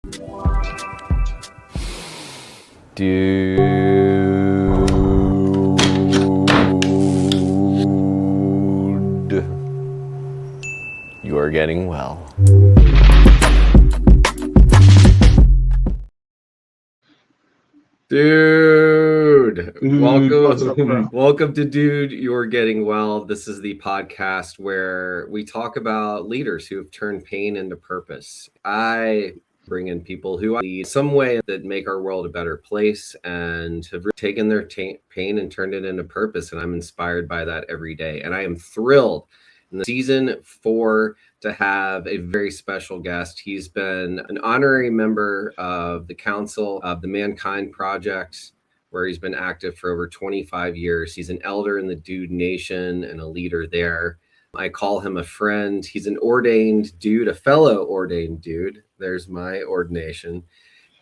Dude, you are getting well. Dude, welcome to Dude, You're Getting Well. This is the podcast where we talk about leaders who have turned pain into purpose. I bring in people who lead some way that make our world a better place and have taken their pain and turned it into purpose. And I'm inspired by that every day. And I am thrilled in the season 4 to have a very special guest. He's been an honorary member of the Council of the Mankind Project, where he's been active for over 25 years. He's an elder in the Dude Nation and a leader there. I call him a friend. He's an ordained dude, a fellow ordained dude. There's my ordination.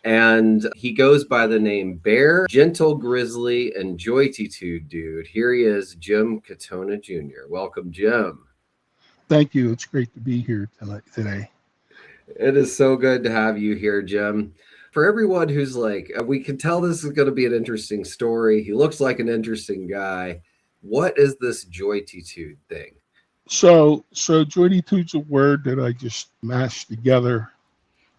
And he goes by the name Bear, Gentle Grizzly, and JoyTeeTude Dude. Here he is, Jim Katona Jr. Welcome, Jim. Thank you. It's great to be here today. It is so good to have you here, Jim. For everyone who's like, we can tell this is going to be an interesting story. He looks like an interesting guy. What is this JoyTeeTude thing? So JoyTeeTude's a word that I just mashed together.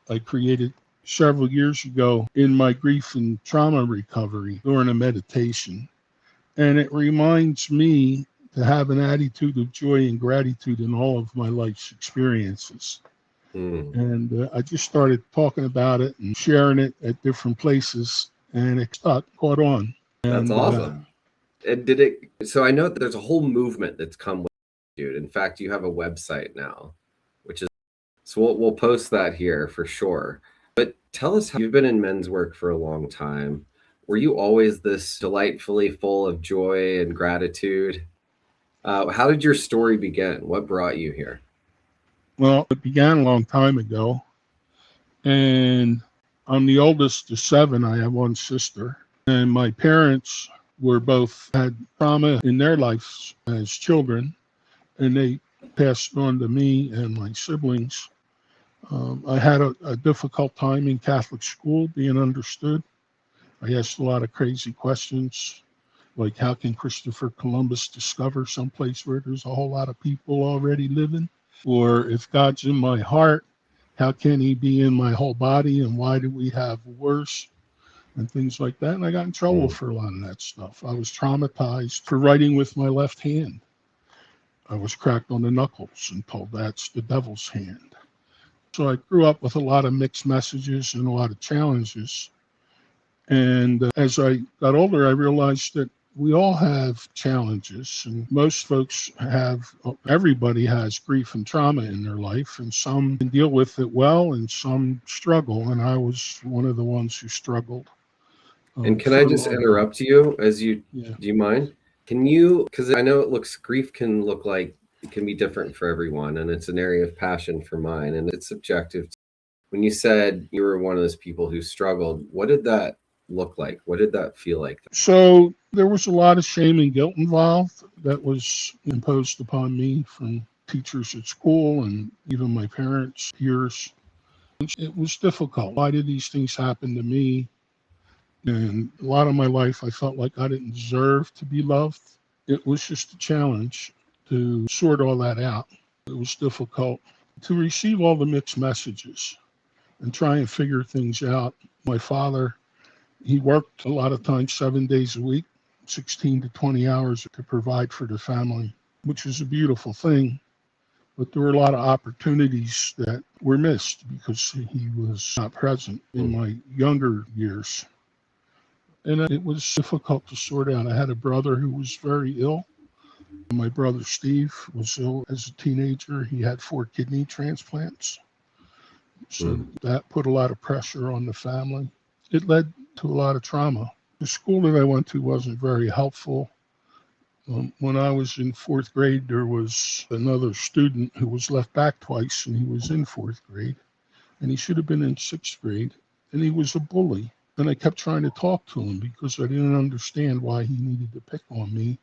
I created several years ago in my grief and trauma recovery during a meditation. And it reminds me to have an attitude of joy and gratitude in all of my life's experiences. And I just started talking about it and sharing it at different places, and it caught on. That's awesome. So I know that there's a whole movement that's come with it, dude. In fact, you have a website now, which is, so we'll post that here for sure. But tell us how you've been in men's work for a long time. Were you always this delightfully full of joy and gratitude? How did your story begin? What brought you here? Well, it began a long time ago, and I'm the oldest of 7. I have one sister, and my parents had trauma in their lives as children, and they passed on to me and my siblings. I had a difficult time in Catholic school being understood. I asked a lot of crazy questions, like how can Christopher Columbus discover someplace where there's a whole lot of people already living? Or if God's in my heart, how can he be in my whole body? And why do we have wars? And things like that. And I got in trouble for a lot of that stuff. I was traumatized for writing with my left hand. I was cracked on the knuckles and told that's the devil's hand. So I grew up with a lot of mixed messages and a lot of challenges. And as I got older, I realized that we all have challenges, and most folks everybody has grief and trauma in their life, and some can deal with it well and some struggle. And I was one of the ones who struggled. And can I just interrupt you do you mind? Can you, because I know grief can look like, it can be different for everyone, and it's an area of passion for mine, and it's subjective. When you said you were one of those people who struggled, what did that look like? What did that feel like? So there was a lot of shame and guilt involved that was imposed upon me from teachers at school and even my parents' peers. It was difficult. Why did these things happen to me? And a lot of my life, I felt like I didn't deserve to be loved. It was just a challenge to sort all that out. It was difficult to receive all the mixed messages and try and figure things out. My father, he worked a lot of times 7 days a week, 16 to 20 hours to provide for the family, which was a beautiful thing. But there were a lot of opportunities that were missed because he was not present in my younger years. And it was difficult to sort out. I had a brother who was very ill. My brother Steve was ill as a teenager. He had 4 kidney transplants. So that put a lot of pressure on the family. It led to a lot of trauma. The school that I went to wasn't very helpful. When I was in 4th grade, there was another student who was left back twice, and he was in 4th grade. And he should have been in 6th grade. And he was a bully. And I kept trying to talk to him because I didn't understand why he needed to pick on me.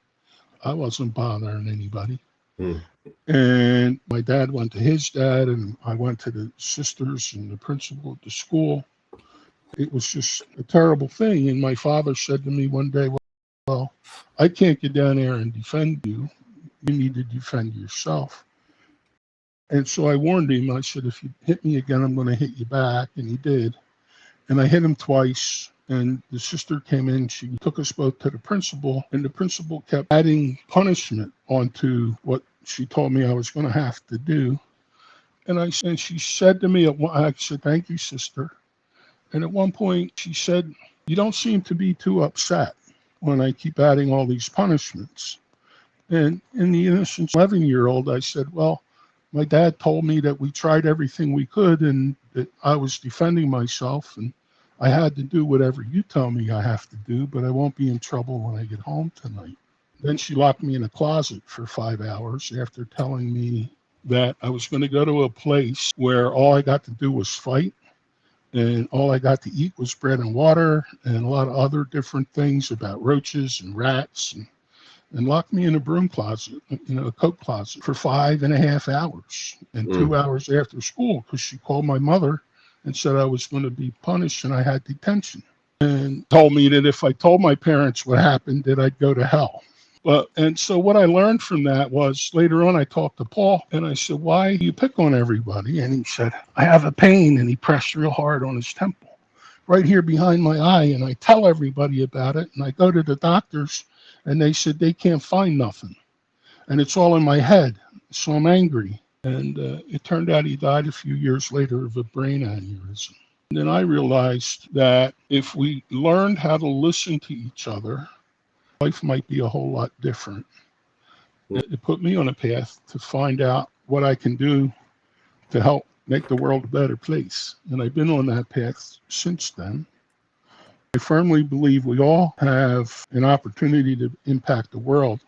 I wasn't bothering anybody. Mm. And my dad went to his dad, and I went to the sisters and the principal at the school. It was just a terrible thing. And my father said to me one day, well, I can't get down there and defend you. You need to defend yourself. And so I warned him. I said, if you hit me again, I'm going to hit you back. And he did. And I hit him twice. And the sister came in. She took us both to the principal. And the principal kept adding punishment onto what she told me I was going to have to do. And she said to me, I said, thank you, sister. And at one point she said, you don't seem to be too upset when I keep adding all these punishments. And in the innocent 11-year-old, I said, well, my dad told me that we tried everything we could and that I was defending myself and I had to do whatever you tell me I have to do, but I won't be in trouble when I get home tonight. Then she locked me in a closet for 5 hours after telling me that I was going to go to a place where all I got to do was fight and all I got to eat was bread and water and a lot of other different things about roaches and rats, and locked me in a broom closet, a coat closet for 5.5 hours and 2 hours after school because she called my mother and said I was going to be punished and I had detention, and told me that if I told my parents what happened that I'd go to hell. And so what I learned from that was later on I talked to Paul and I said, why do you pick on everybody? And he said, I have a pain. And he pressed real hard on his temple right here behind my eye. And I tell everybody about it. And I go to the doctors and they said they can't find nothing. And it's all in my head. So I'm angry. And it turned out he died a few years later of a brain aneurysm. And then I realized that if we learned how to listen to each other, life might be a whole lot different. It put me on a path to find out what I can do to help make the world a better place. And I've been on that path since then. I firmly believe we all have an opportunity to impact the world,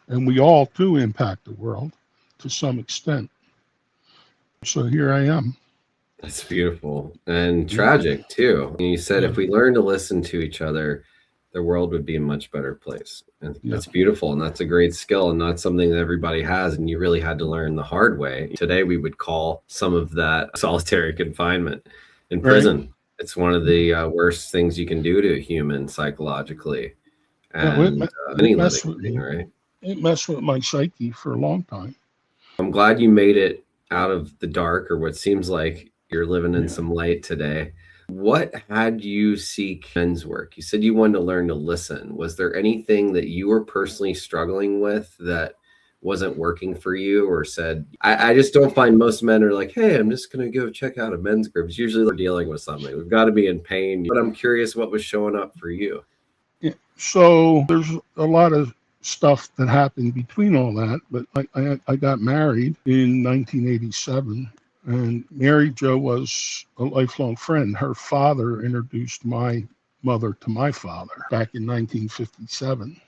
and we all do impact the world to some extent. So here I am. That's beautiful and tragic too. You said if we learn to listen to each other, the world would be a much better place. And that's beautiful. And that's a great skill and not something that everybody has. And you really had to learn the hard way. Today, we would call some of that solitary confinement in prison. Right. It's one of the worst things you can do to a human psychologically. And any living thing, right? It messed with my psyche for a long time. I'm glad you made it out of the dark, or what seems like you're living in some light today. What had you seek men's work? You said you wanted to learn to listen. Was there anything that you were personally struggling with that wasn't working for you, or said, I just don't find most men are like, hey, I'm just going to go check out a men's group. It's usually they're dealing with something. We've got to be in pain. But I'm curious what was showing up for you. Yeah. So there's a lot of stuff that happened between all that. But I got married in 1987. And Mary Jo was a lifelong friend. Her father introduced my mother to my father back in 1957.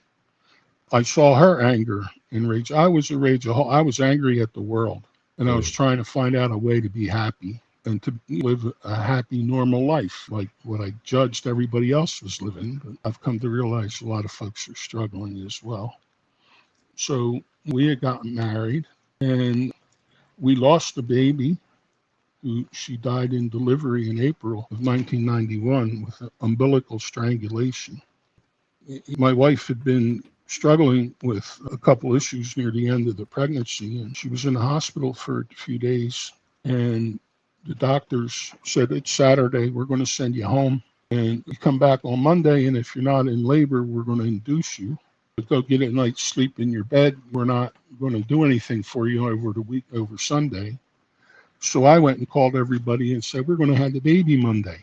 I saw her anger and rage. I was angry at the world, and I was trying to find out a way to be happy and to live a happy, normal life, like what I judged everybody else was living. But I've come to realize a lot of folks are struggling as well. So we had gotten married, and we lost a baby. She died in delivery in April of 1991 with umbilical strangulation. My wife had been struggling with a couple issues near the end of the pregnancy, and she was in the hospital for a few days. And the doctors said, it's Saturday, we're going to send you home. And you come back on Monday, and if you're not in labor, we're going to induce you. But go get a night's sleep in your bed. We're not going to do anything for you over Sunday. So I went and called everybody and said, we're going to have the baby Monday.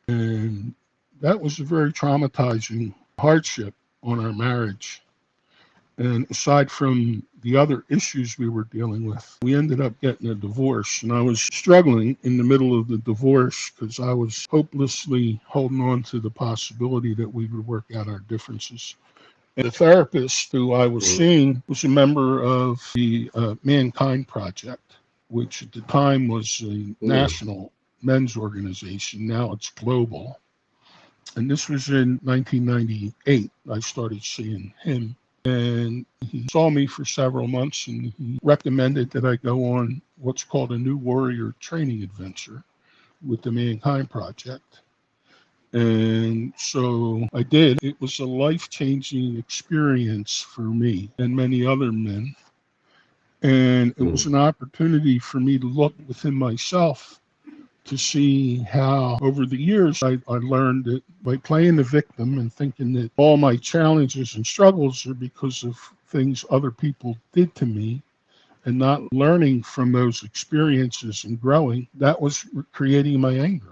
And that was a very traumatizing hardship on our marriage. And aside from the other issues we were dealing with, we ended up getting a divorce. And I was struggling in the middle of the divorce because I was hopelessly holding on to the possibility that we would work out our differences. And the therapist who I was seeing was a member of the Mankind Project, which at the time was a national men's organization. Now it's global. And this was in 1998. I started seeing him. And he saw me for several months and he recommended that I go on what's called a New Warrior training adventure with the Mankind Project. And so I did. It was a life-changing experience for me and many other men. And it was an opportunity for me to look within myself to see how over the years I learned that by playing the victim and thinking that all my challenges and struggles are because of things other people did to me and not learning from those experiences and growing, that was creating my anger.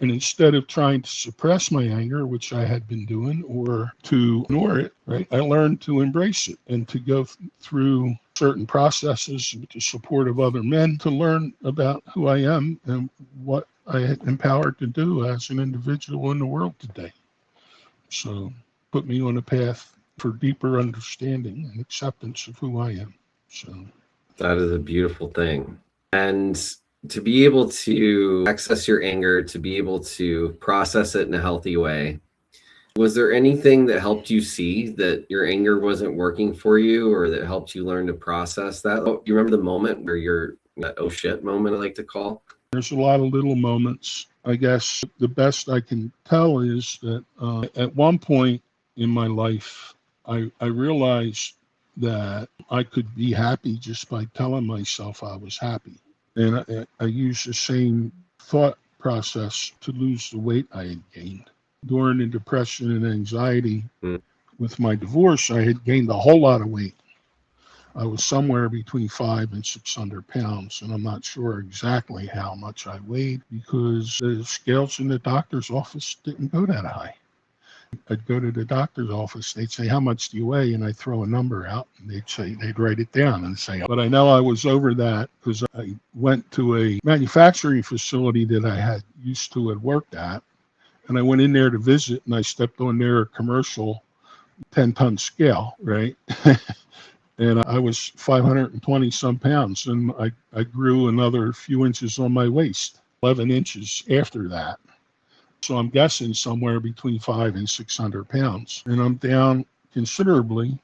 And instead of trying to suppress my anger, which I had been doing, or to ignore it, right, I learned to embrace it and to go through certain processes with the support of other men to learn about who I am and what I am empowered to do as an individual in the world today. So put me on a path for deeper understanding and acceptance of who I am. So that is a beautiful thing. And to be able to access your anger, to be able to process it in a healthy way, was there anything that helped you see that your anger wasn't working for you or that helped you learn to process that? Oh, you remember the moment where you're that oh shit moment I like to call? There's a lot of little moments. I guess the best I can tell is that at one point in my life, I realized that I could be happy just by telling myself I was happy. And I used the same thought process to lose the weight I had gained. During the depression and anxiety with my divorce, I had gained a whole lot of weight. I was somewhere between 500 and 600 pounds, and I'm not sure exactly how much I weighed because the scales in the doctor's office didn't go that high. I'd go to the doctor's office, they'd say, how much do you weigh? And I'd throw a number out, and they'd write it down and say, but I know I was over that because I went to a manufacturing facility that I had used to had worked at, and I went in there to visit, and I stepped on their commercial 10-ton scale, right? And I was 520 some pounds, and I grew another few inches on my waist, 11 inches after that. So I'm guessing somewhere between 500 and 600 pounds. And I'm down considerably.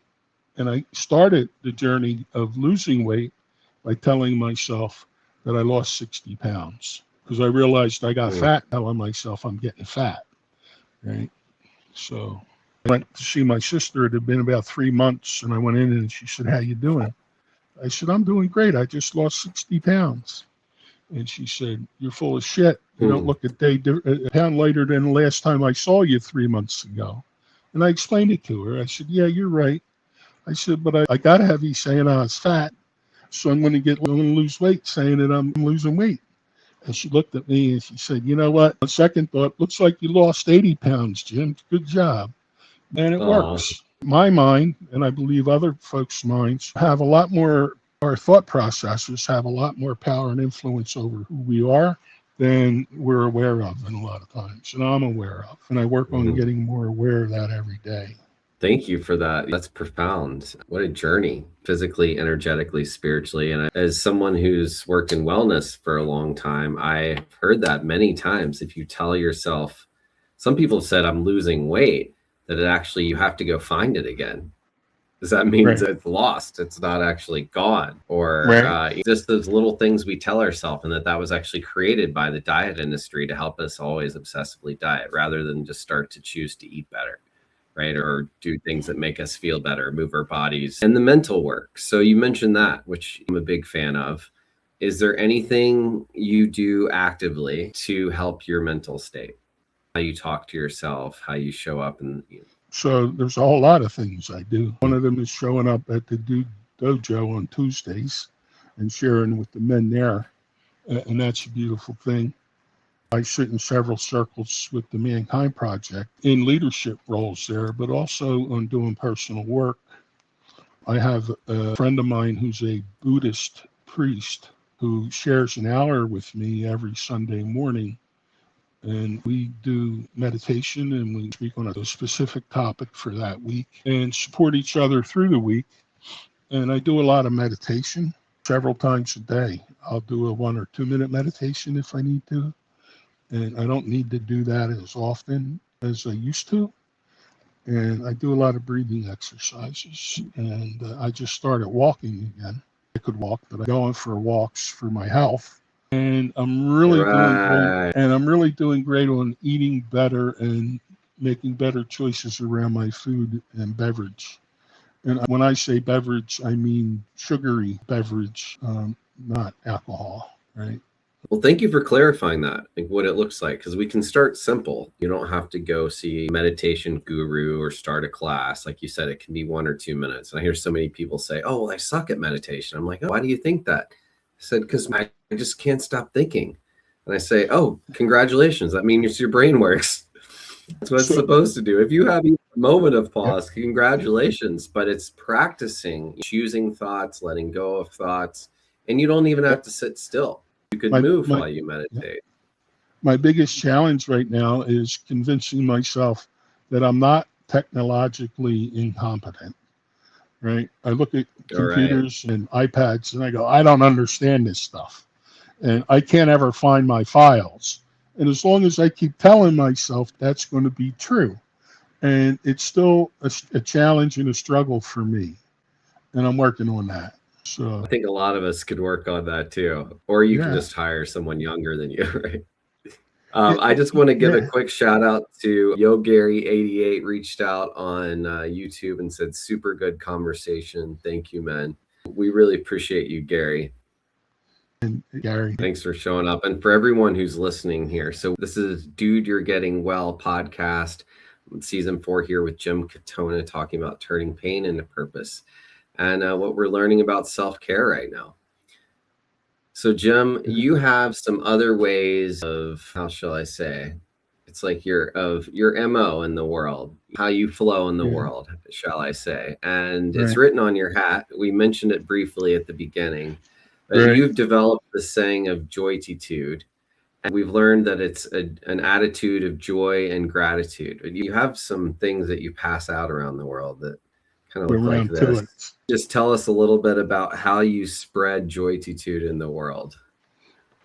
And I started the journey of losing weight by telling myself that I lost 60 pounds because I realized I got fat, telling myself I'm getting fat, right? So I went to see my sister. It had been about 3 months, and I went in and she said, how you doing? I said, I'm doing great. I just lost 60 pounds. And she said, you're full of shit. You don't look a pound lighter than the last time I saw you 3 months ago. And I explained it to her. I said, yeah, you're right. I said, but I got heavy saying I was fat. So I'm going to lose weight saying that I'm losing weight. And she looked at me and she said, you know what? On second thought, looks like you lost 80 pounds, Jim. Good job. And it works. My mind, and I believe other folks' minds, have a lot more, our thought processes have a lot more power and influence over who we are than we're aware of in a lot of times. And I'm aware of. And I work on getting more aware of that every day. Thank you for that. That's profound. What a journey, physically, energetically, spiritually. And as someone who's worked in wellness for a long time, I've heard that many times. If you tell yourself, some people have said, I'm losing weight, that it actually, you have to go find it again. Does that mean that it's lost? It's not actually gone, or just those little things we tell ourselves, and that was actually created by the diet industry to help us always obsessively diet rather than just start to choose to eat better, right? Or do things that make us feel better, move our bodies, and the mental work. So you mentioned that, which I'm a big fan of. Is there anything you do actively to help your mental state? How you talk to yourself, how you show up, and so there's a whole lot of things I do. One of them is showing up at the Dude Dojo on Tuesdays and sharing with the men there. And that's a beautiful thing. I sit in several circles with the Mankind Project in leadership roles there, but also on doing personal work. I have a friend of mine who's a Buddhist priest who shares an hour with me every Sunday morning. And we do meditation and we speak on a specific topic for that week and support each other through the week. And I do a lot of meditation several times a day. I'll do a 1 or 2 minute meditation if I need to. And I don't need to do that as often as I used to. and I do a lot of breathing exercises. And I just started walking again. I could walk, but I'm going for walks for my health. And I'm really doing great. Right. And I'm really doing great on eating better and making better choices around my food and beverage. And when I say beverage, I mean sugary beverage, not alcohol, right? Well, thank you for clarifying that, like what it looks like, because we can start simple. You don't have to go see a meditation guru or start a class. Like you said, it can be 1 or 2 minutes. And I hear so many people say, oh, well, I suck at meditation. I'm like, oh, why do you think that? I said, because I just can't stop thinking. And I say, oh, congratulations. That means your brain works. That's what it's supposed to do. If you have a moment of pause, congratulations. But it's practicing, choosing thoughts, letting go of thoughts, and you don't even have to sit still. You could move while you meditate. My biggest challenge right now is convincing myself that I'm not technologically incompetent, right? I look at computers and iPads and I go, I don't understand this stuff. And I can't ever find my files. And as long as I keep telling myself that's going to be true, and it's still a challenge and a struggle for me. And I'm working on that. So I think a lot of us could work on that too. Or you can just hire someone younger than you, right? I just want to give a quick shout out to YoGary88 reached out on YouTube and said, super good conversation. Thank you, man. We really appreciate you, Gary. And Gary, thanks for showing up. And for everyone who's listening here. So this is Dude, You're Getting Well podcast, season 4 here with Jim Katona, talking about turning pain into purpose and what we're learning about self-care right now. So Jim, you have some other ways of, how shall I say, it's like your MO in the world, how you flow in the world, shall I say. And it's written on your hat. We mentioned it briefly at the beginning, but you've developed the saying of JoyTeeTude. And we've learned that it's an attitude of joy and gratitude. You have some things that you pass out around the world that kind of look like this. Just tell us a little bit about how you spread JoyTeeTude in the world.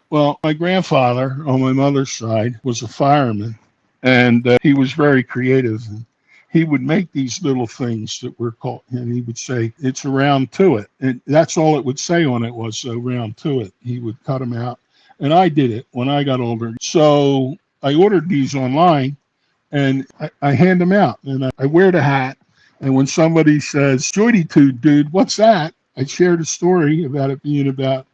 Well, my grandfather on my mother's side was a fireman, and he was very creative. And he would make these little things that were called, and he would say, it's around to it. And that's all it would say on it was around to it. He would cut them out. And I did it when I got older. So I ordered these online, and I hand them out. And I wear the hat. And when somebody says, JoyTeeTude, dude, what's that? I shared a story about it being about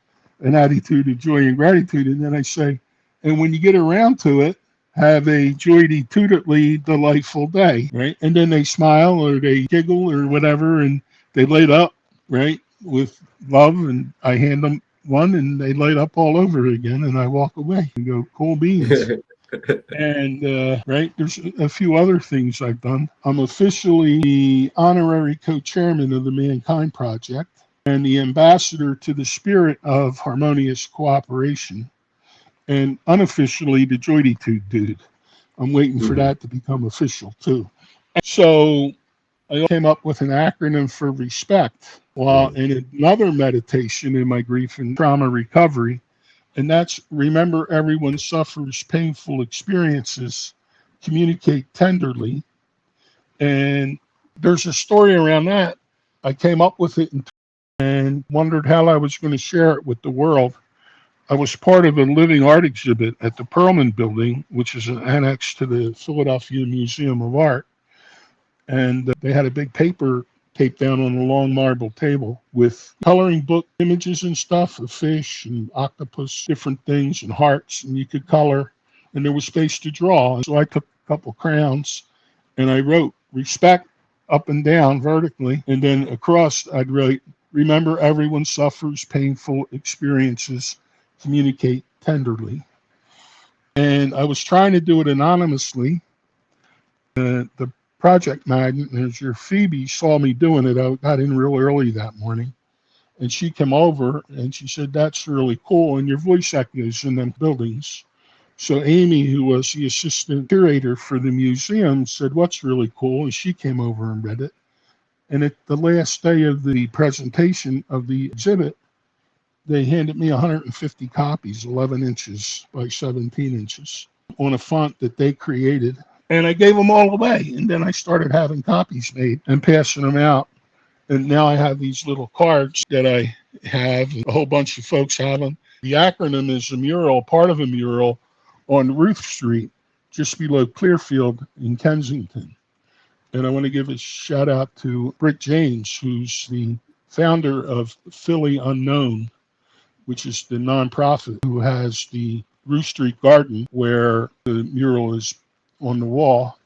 an attitude of joy and gratitude. And then I say, and when you get around to it, have a JoyTeeTudely delightful day, right? And then they smile or they giggle or whatever, and they light up, right, with love. And I hand them one, and they light up all over again. And I walk away and go, cool beans. And there's a few other things I've done. I'm officially the honorary co-chairman of the Mankind Project and the ambassador to the spirit of harmonious cooperation, and unofficially the JoyTeeTude dude. I'm waiting for that to become official too. And so I came up with an acronym for RESPECT while in another meditation in my grief and trauma recovery. And that's remember everyone suffers painful experiences, communicate tenderly. And there's a story around that. I came up with it and wondered how I was going to share it with the world. I was part of a living art exhibit at the Perlman Building, which is an annex to the Philadelphia Museum of Art. And they had a big paper taped down on a long marble table with coloring book images and stuff of fish and octopus, different things, and hearts, and you could color, and there was space to draw. And so I took a couple crayons and I wrote respect up and down vertically, and then across I'd write, remember everyone suffers painful experiences, communicate tenderly. And I was trying to do it anonymously. The project manager, Phoebe, saw me doing it. I got in real early that morning. And she came over and she said, that's really cool. And your voice echoes in them buildings. So Amy, who was the assistant curator for the museum, said, what's really cool? And she came over and read it. And at the last day of the presentation of the exhibit, they handed me 150 copies, 11 inches by 17 inches, on a font that they created. And I gave them all away. And then I started having copies made and passing them out. And now I have these little cards that I have. A whole bunch of folks have them. The acronym is a mural, part of a mural on Ruth Street, just below Clearfield in Kensington. And I want to give a shout out to Britt James, who's the founder of Philly Unknown, which is the nonprofit who has the Ruth Street Garden where the mural is on the wall.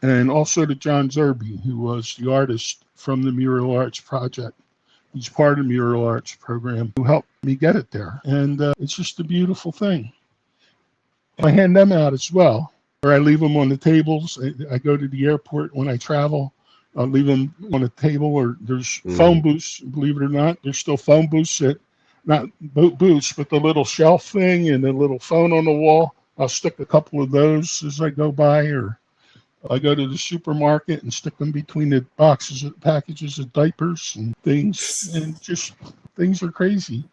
And also to John Zerby, who was the artist from the Mural Arts Project. He's part of the Mural Arts program who helped me get it there. And it's just a beautiful thing. I hand them out as well, or I leave them on the tables. I go to the airport when I travel. I'll leave them on a table, or there's phone booths. Believe it or not, there's still phone booths not booths, but the little shelf thing and the little phone on the wall. I'll stick a couple of those as I go by, or I go to the supermarket and stick them between the packages of diapers and things, and just things are crazy.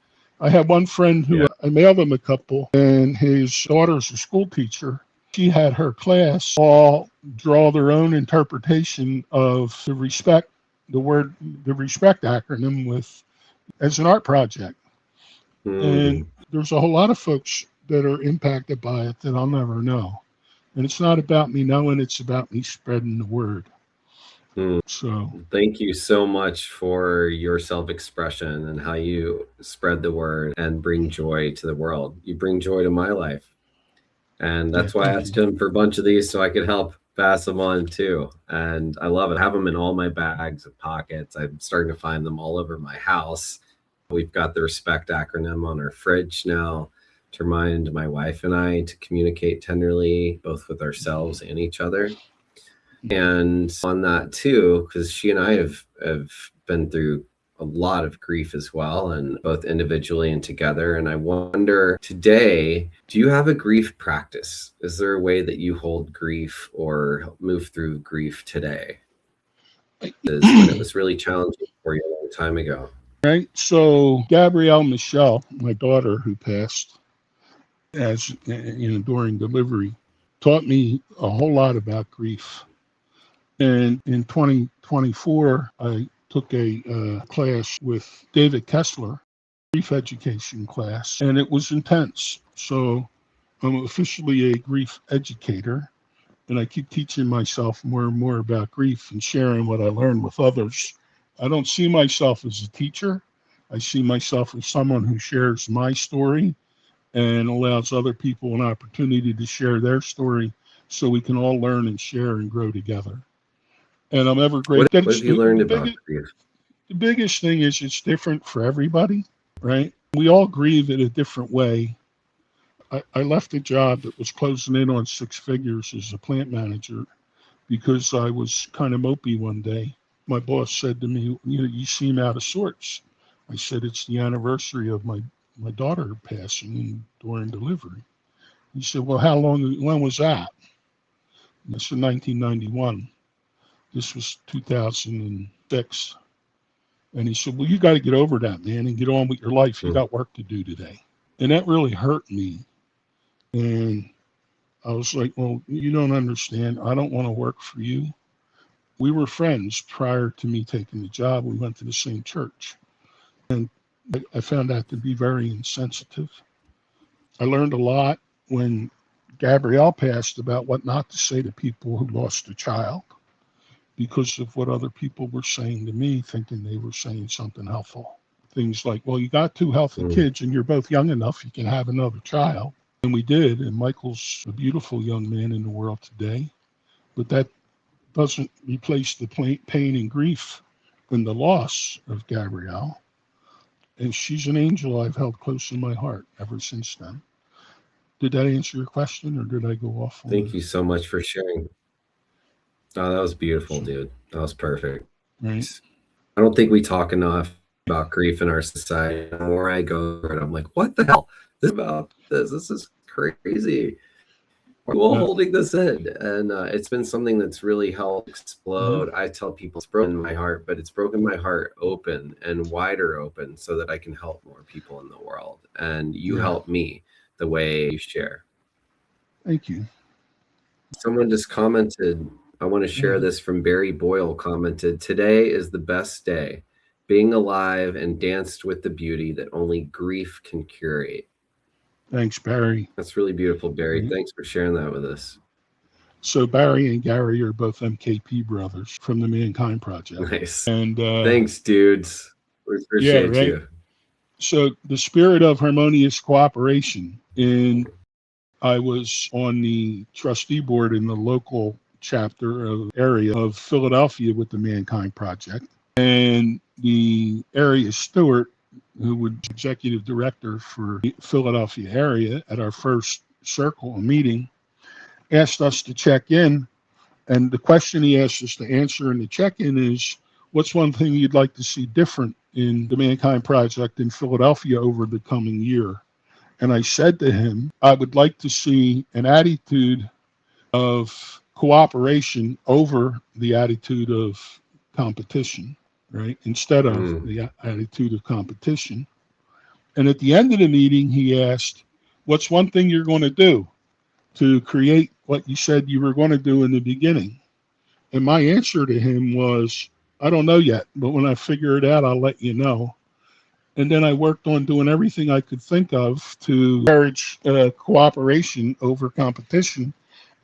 I have one friend who I mailed him a couple, and his daughter's a school teacher. She had her class all draw their own interpretation of the RESPECT acronym as an art project. And there's a whole lot of folks that are impacted by it that I'll never know. And it's not about me knowing, it's about me spreading the word. So thank you so much for your self-expression and how you spread the word and bring joy to the world. You bring joy to my life. And that's why I asked him for a bunch of these so I could help pass them on too. And I love it. I have them in all my bags and pockets. I'm starting to find them all over my house. We've got the RESPECT acronym on our fridge now to remind my wife and I to communicate tenderly, both with ourselves and each other. And on that too, because she and I have been through a lot of grief as well, and both individually and together. And I wonder today, do you have a grief practice? Is there a way that you hold grief or move through grief today? When it was really challenging for you a long time ago. Right. So Gabrielle Michelle, my daughter who passed during delivery, taught me a whole lot about grief. And in 2024, I took a class with David Kessler, grief education class, and it was intense. So I'm officially a grief educator, and I keep teaching myself more and more about grief and sharing what I learned with others. I don't see myself as a teacher. I see myself as someone who shares my story and allows other people an opportunity to share their story so we can all learn and share and grow together. And I'm ever grateful. What have you learned about grief? The biggest thing is it's different for everybody, right? We all grieve in a different way. I left a job that was closing in on 6 figures as a plant manager because I was kind of mopey one day. My boss said to me, you seem out of sorts. I said, it's the anniversary of my daughter passing during delivery. He said, well, when was that? And I said, 1991. This was 2006. And he said, well, you got to get over that, man, and get on with your life. You got work to do today. And that really hurt me. And I was like, well, you don't understand. I don't want to work for you. We were friends prior to me taking the job. We went to the same church. And I found that to be very insensitive. I learned a lot when Gabrielle passed about what not to say to people who lost a child because of what other people were saying to me, thinking they were saying something helpful. Things like, well, you got 2 healthy kids and you're both young enough, you can have another child. And we did. And Michael's a beautiful young man in the world today. But that doesn't replace the pain and grief and the loss of Gabrielle. And she's an angel I've held close in my heart ever since then. Did that answer your question, or did I go off? Thank you so much for sharing. Oh, that was beautiful, dude. That was perfect. Right. I don't think we talk enough about grief in our society. The more I go through it, I'm like, what the hell? This is crazy. We're all holding this in. And it's been something that's really helped explode. I tell people it's broken my heart, but it's broken my heart open and wider open so that I can help more people in the world. And you help me the way you share. Thank you. Someone just commented, I want to share this from Barry Boyle commented, today is the best day, being alive and danced with the beauty that only grief can curate. Thanks, Barry. That's really beautiful, Barry. Thanks for sharing that with us. So Barry and Gary are both MKP brothers from the Mankind Project. Nice. And thanks, dudes. We appreciate you. So the spirit of harmonious cooperation, and I was on the trustee board in the local chapter of area of Philadelphia with the Mankind Project, and the area steward, who was executive director for the Philadelphia area at our first circle meeting, asked us to check in. And the question he asked us to answer in the check-in is, what's one thing you'd like to see different in the Mankind Project in Philadelphia over the coming year? And I said to him, I would like to see an attitude of cooperation over the attitude of competition, right? Instead of the attitude of competition. And at the end of the meeting, he asked, what's one thing you're going to do to create what you said you were going to do in the beginning? And my answer to him was, I don't know yet, but when I figure it out, I'll let you know. And then I worked on doing everything I could think of to encourage cooperation over competition.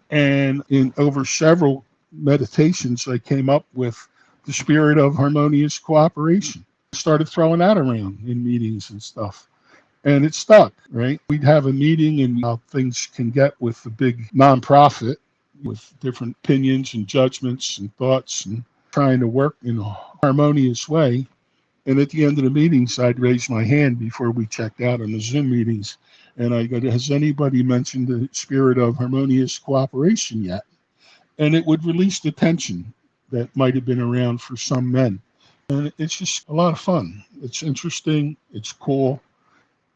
And in over several meditations, I came up with the spirit of harmonious cooperation. I started throwing that around in meetings and stuff. And it stuck, right? We'd have a meeting, and how things can get with the big nonprofit, with different opinions and judgments and thoughts, and trying to work in a harmonious way. And at the end of the meetings, I'd raise my hand before we checked out on the Zoom meetings. And I go, has anybody mentioned the spirit of harmonious cooperation yet? And it would release the tension that might have been around for some men. And it's just a lot of fun. It's interesting. It's cool.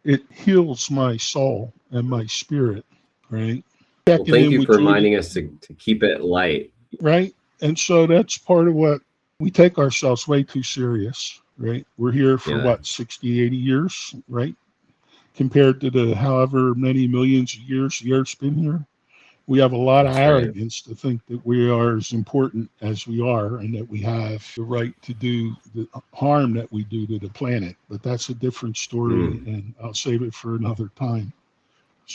It heals my soul and my spirit, right? Well, thank you for reminding us to keep it light. Right. And so that's part of what we take ourselves way too serious, right? We're here for what, 60, 80 years, right? Compared to the however many millions of years the Earth's been here. We have a lot of arrogance to think that we are as important as we are, and that we have the right to do the harm that we do to the planet. But that's a different story, and I'll save it for another time.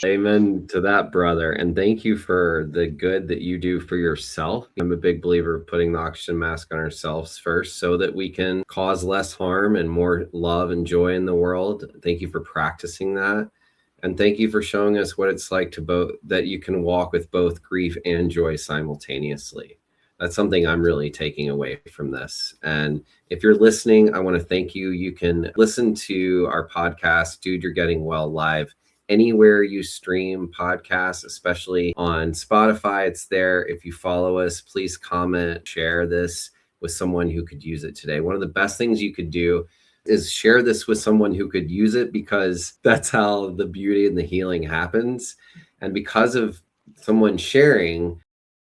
Amen to that, brother. And thank you for the good that you do for yourself. I'm a big believer of putting the oxygen mask on ourselves first so that we can cause less harm and more love and joy in the world. Thank you for practicing that. And thank you for showing us what it's like to both, that you can walk with both grief and joy simultaneously. That's something I'm really taking away from this. And if you're listening, I want to thank you. You can listen to our podcast, Dude, You're Getting Well, live anywhere you stream podcasts, especially on Spotify. It's there. If you follow us, please comment, share this with someone who could use it today. One of the best things you could do is share this with someone who could use it, because that's how the beauty and the healing happens. And because of someone sharing,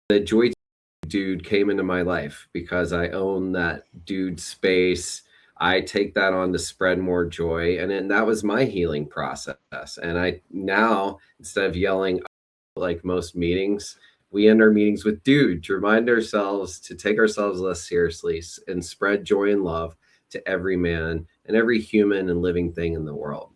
the JoyTeeTude came into my life because I own that dude space. I take that on to spread more joy. And that was my healing process. And I now, instead of yelling like most meetings, we end our meetings with dude, to remind ourselves to take ourselves less seriously and spread joy and love to every man and every human and living thing in the world.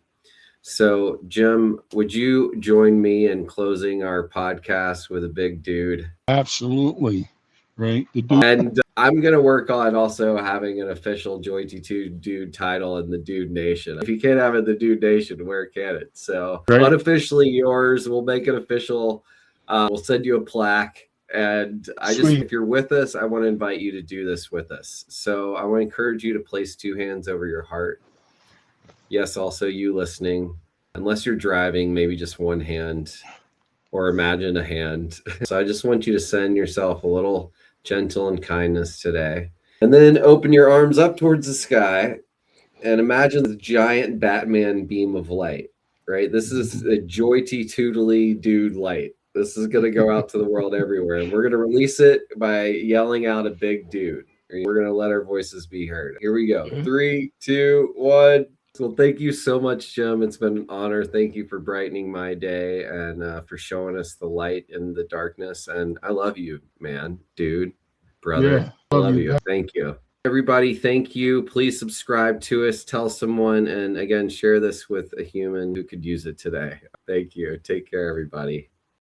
So, Jim, would you join me in closing our podcast with a big dude? Absolutely. Right. And I'm going to work on also having an official JoyTeeTude Dude title in the Dude Nation. If you can't have it in the Dude Nation, where can it? So unofficially yours, we'll make it official. We'll send you a plaque. And if you're with us, I want to invite you to do this with us. So I want to encourage you to place two hands over your heart. Yes, also you listening, unless you're driving, maybe just one hand, or imagine a hand. So I just want you to send yourself a little gentle and kindness today. And then open your arms up towards the sky and imagine the giant Batman beam of light, right? This is a JoyTeeTude Dude light. This is going to go out to the world everywhere. And we're going to release it by yelling out a big dude. We're going to let our voices be heard. Here we go. 3, 2, 1. Well, thank you so much, Jim. It's been an honor. Thank you for brightening my day and for showing us the light in the darkness. And I love you, man, dude, brother. Yeah, I love you. you. Thank you. Everybody, thank you. Please subscribe to us, tell someone, and again, share this with a human who could use it today. Thank you. Take care, everybody.